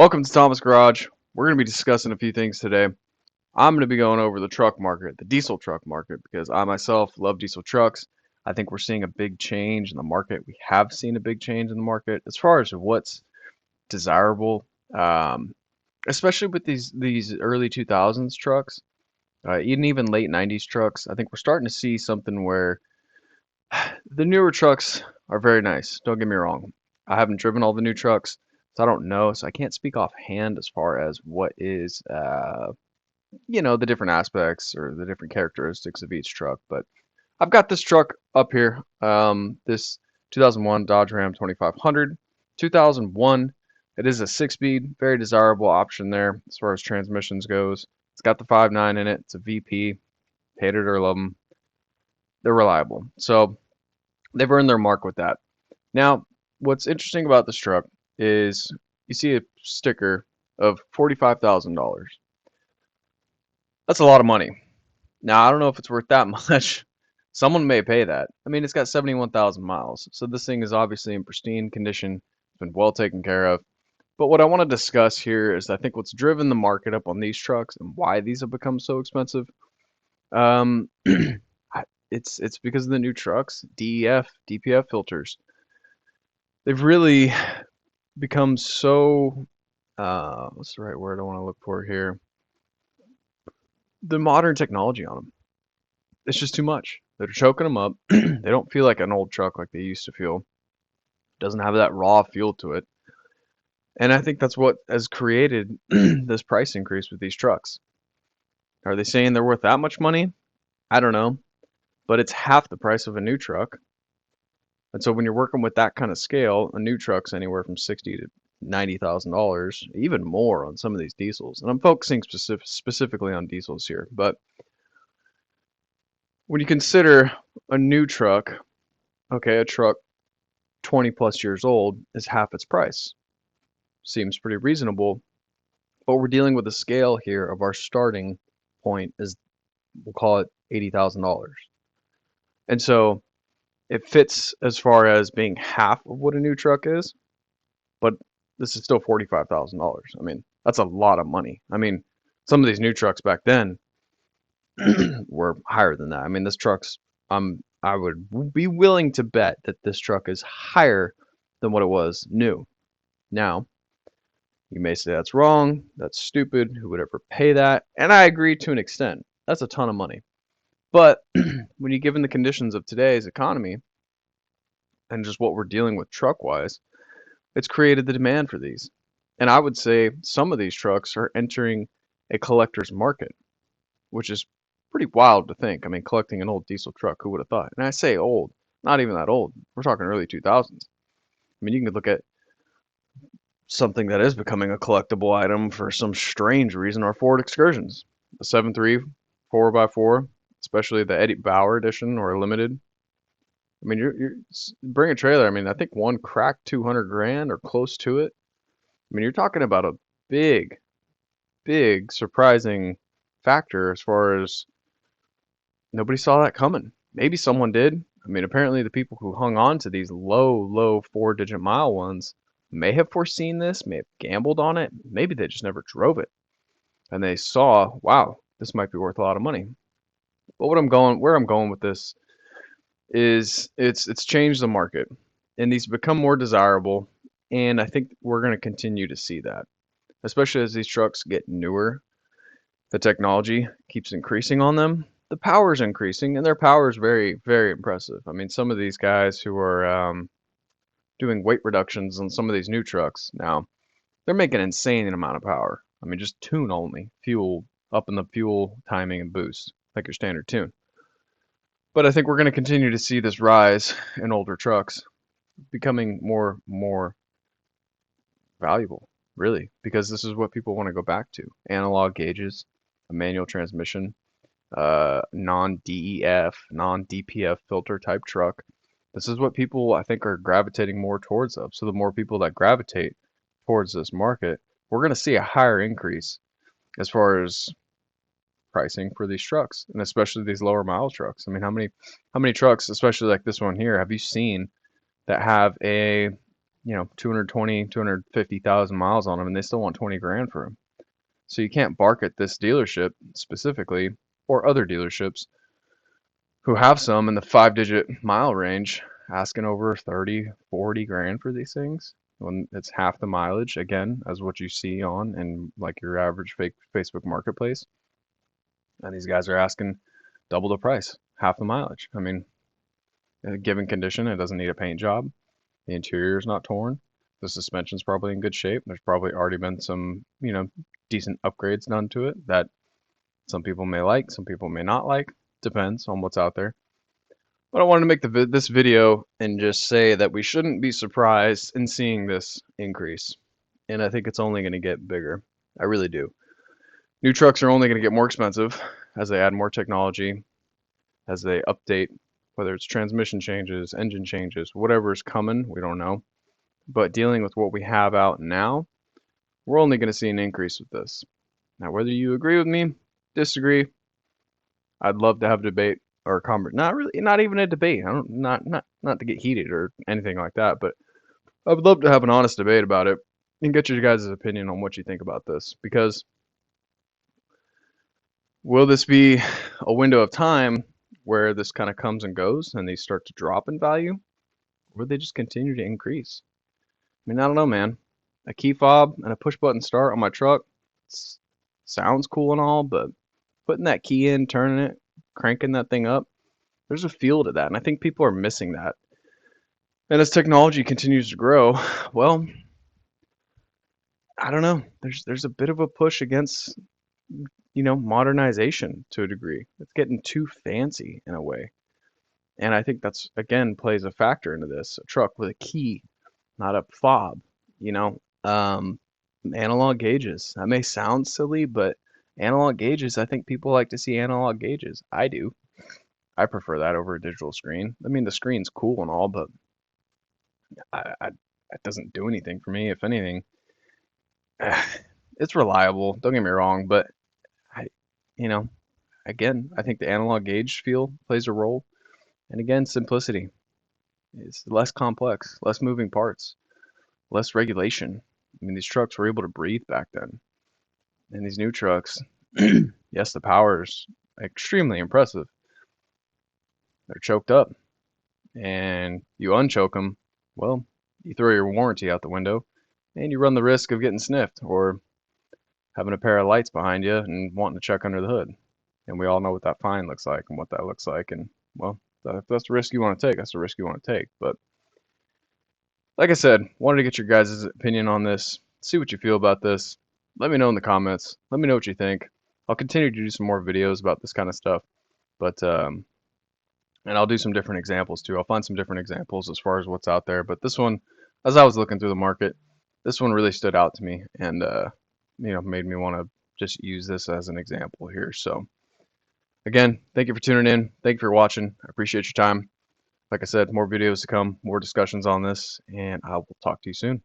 Welcome to Thomas Garage. We're going to be discussing a few things today. I'm going to be going over the truck market, the diesel truck market, because I myself love diesel trucks. I think we're seeing a big change in the market. We have seen a big change in the market as far as what's desirable, um, especially with these early 2000s trucks, even late 90s trucks. I think we're starting to see something where the newer trucks are very nice. Don't get me wrong. I haven't driven all the new trucks, so I don't know. So I can't speak offhand as far as what is, the different aspects or the different characteristics of each truck. But I've got this truck up here, this 2001 Dodge Ram 2500. 2001. It is a six-speed, very desirable option there as far as transmissions goes. It's got the 5.9 in it. It's a VP. Hate it or love them. They're reliable. So they've earned their mark with that. Now, what's interesting about this truck is you see a sticker of $45,000. That's a lot of money. Now, I don't know if it's worth that much. Someone may pay that. I mean, it's got 71,000 miles, so this thing is obviously in pristine condition. It's been well taken care of. But what I want to discuss here is I think what's driven the market up on these trucks and why these have become so expensive. Um, it's because of the new trucks, DEF, DPF filters. They've really become so what's the right word I want to look for here? The modern technology on them. It's just too much. They're choking them up. They don't feel like an old truck like they used to feel. Doesn't have that raw feel to it. And I think that's what has created this price increase with these trucks. Are they saying they're worth that much money? I don't know. But it's half the price of a new truck. And so when you're working with that kind of scale, a new truck's anywhere from 60 to $90,000, even more on some of these diesels. And I'm focusing specifically on diesels here. But when you consider a new truck, okay, a truck 20 plus years old is half its price. Seems pretty reasonable. But we're dealing with a scale here of our starting point is, we'll call it $80,000. And so it fits as far as being half of what a new truck is, but this is still $45,000. I mean, that's a lot of money. I mean, some of these new trucks back then were higher than that. I mean, this truck's I would be willing to bet that this truck is higher than what it was new. Now, you may say that's wrong, that's stupid, who would ever pay that? And I agree to an extent. That's a ton of money. But when you're given the conditions of today's economy and just what we're dealing with truck wise, it's created the demand for these. And I would say some of these trucks are entering a collector's market, which is pretty wild to think. I mean, collecting an old diesel truck, who would have thought? And I say old, not even that old. We're talking early 2000s. I mean, you can look at something that is becoming a collectible item for some strange reason are Ford Excursions. The 7.3 4x4, especially the Eddie Bauer edition or limited. I mean, you're bring a trailer. I mean, I think one cracked 200 grand or close to it. I mean, you're talking about a big, big surprising factor as far as nobody saw that coming. Maybe someone did. I mean, apparently the people who hung on to these low 4-digit mile ones may have foreseen this, may have gambled on it. Maybe they just never drove it. And they saw, wow, this might be worth a lot of money. But where I'm going with this is it's changed the market and these become more desirable. And I think we're going to continue to see that, especially as these trucks get newer. The technology keeps increasing on them. The power is increasing, and their power is very, very impressive. I mean, some of these guys who are doing weight reductions on some of these new trucks now, they're making an insane amount of power. I mean, just tune only, fuel up in the fuel timing and boost, like your standard tune. But I think we're going to continue to see this rise in older trucks becoming more valuable, really, because this is what people want to go back to. Analog gauges, a manual transmission, non-DEF, non-DPF filter type truck. This is what people I think are gravitating more towards of. So the more people that gravitate towards this market, we're going to see a higher increase as far as pricing for these trucks, and especially these lower miles trucks. I mean, how many trucks, especially like this one here, have you seen that have a 220, 250,000 miles on them, and they still want 20 grand for them. So you can't bark at this dealership specifically, or other dealerships who have some in the 5-digit mile range, asking over 30, 40 grand for these things when it's half the mileage, again, as what you see on and like your average fake Facebook marketplace. And these guys are asking double the price, half the mileage. I mean, in a given condition, it doesn't need a paint job. The interior is not torn. The suspension's probably in good shape. There's probably already been some, decent upgrades done to it that some people may like, some people may not like. Depends on what's out there. But I wanted to make this video and just say that we shouldn't be surprised in seeing this increase. And I think it's only going to get bigger. I really do. New trucks are only going to get more expensive as they add more technology, as they update, whether it's transmission changes, engine changes, whatever is coming, we don't know. But dealing with what we have out now, we're only going to see an increase with this. Now, whether you agree with me, disagree, I'd love to have a debate or a not really, not even a debate. I don't, not to get heated or anything like that, but I would love to have an honest debate about it and get your guys' opinion on what you think about this. Because will this be a window of time where this kind of comes and goes and they start to drop in value, or they just continue to increase? I mean, I don't know, man. A key fob and a push button start on my truck sounds cool and all, but putting that key in, turning it, cranking that thing up, there's a feel to that, and I think people are missing that. And as technology continues to grow, well, I don't know. There's a bit of a push against, modernization to a degree. It's getting too fancy in a way. And I think that's again plays a factor into this. A truck with a key, not a fob, you know. Analog gauges. That may sound silly, but analog gauges, I think people like to see analog gauges. I do. I prefer that over a digital screen. I mean, the screen's cool and all, but it doesn't do anything for me. If anything, it's reliable. Don't get me wrong, but I, you know, again, I think the analog gauge feel plays a role. And again, simplicity. It's less complex, less moving parts, less regulation. I mean, these trucks were able to breathe back then. And these new trucks, yes, the power's extremely impressive. They're choked up. And you unchoke them, well, you throw your warranty out the window and you run the risk of getting sniffed or having a pair of lights behind you and wanting to check under the hood. And we all know what that fine looks like and what that looks like. And well, if that's the risk you want to take, that's the risk you want to take. But like I said, wanted to get your guys' opinion on this, see what you feel about this. Let me know in the comments. Let me know what you think. I'll continue to do some more videos about this kind of stuff. But and I'll do some different examples too. I'll find some different examples as far as what's out there. But this one, as I was looking through the market, this one really stood out to me and made me want to just use this as an example here. So again, thank you for tuning in. Thank you for watching. I appreciate your time. Like I said, more videos to come, more discussions on this, and I will talk to you soon.